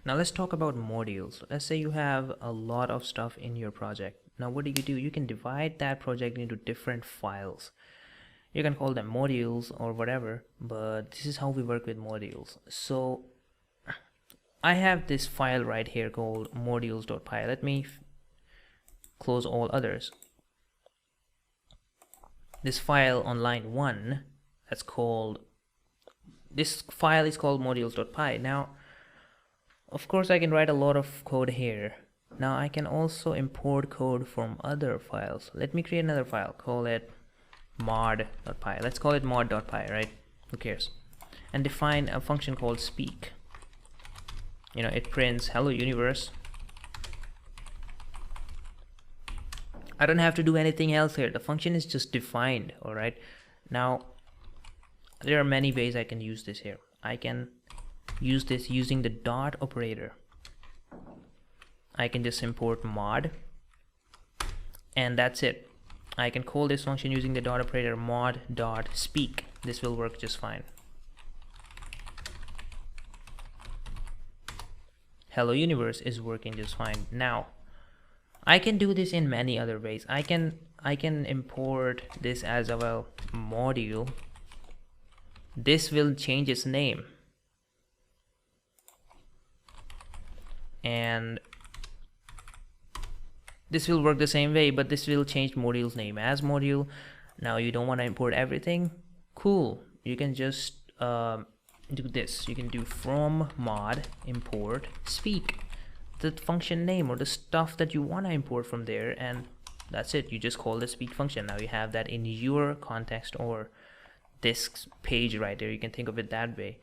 Now let's talk about modules. Let's say you have a lot of stuff in your project. Now what do? You can divide that project into different files. You can call them modules or whatever, but this is how we work with modules. So I have this file right here called modules.py. Let me close all others. This file on line 1, this file is called modules.py. Now of course I can write a lot of code here. Now I can also import code from other files. Let me create another file, call it mod.py. Let's call it mod.py, right? Who cares? And define a function called speak. It prints hello universe. I don't have to do anything else here. The function is just defined. All right. Now there are many ways I can use this here. I can use this using the dot operator. I can just import mod and that's it. I can call this function using the dot operator mod.speak. This will work just fine. Hello universe is working just fine. Now I can do this in many other ways. I can import this as a module. This will change its name, and this will work the same way, but this will change module's name as module. Now you don't want to import everything. Cool. You can just do this. You can do from mod import speak, the function name or the stuff that you want to import from there, and that's it. You just call the speak function. Now you have that in your context or this page right there. You can think of it that way.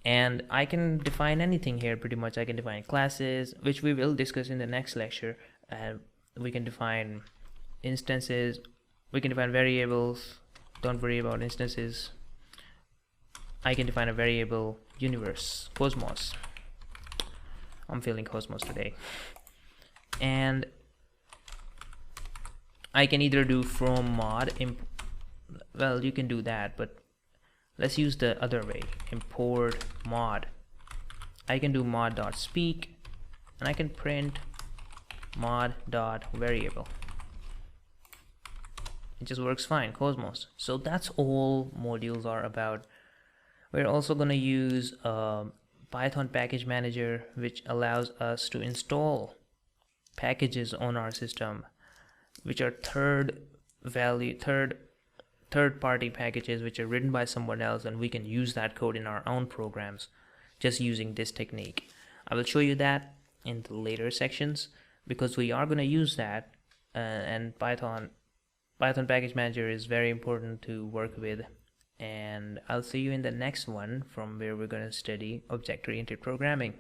And I can define anything here pretty much. I can define classes, which we will discuss in the next lecture. We can define instances, we can define variables. Don't worry about instances. I can define a variable universe, cosmos. I'm feeling cosmos today. And I can either do from mod well, you can do that, but let's use the other way, import mod. I can do mod.speak and I can print mod.variable. It just works fine, cosmos. So that's all modules are about. We're also going to use Python package manager, which allows us to install packages on our system, which are third-party packages which are written by someone else, and we can use that code in our own programs just using this technique. I will show you that in the later sections because we are going to use that, and Python package manager is very important to work with. And I'll see you in the next one, from where we're going to study object-oriented programming.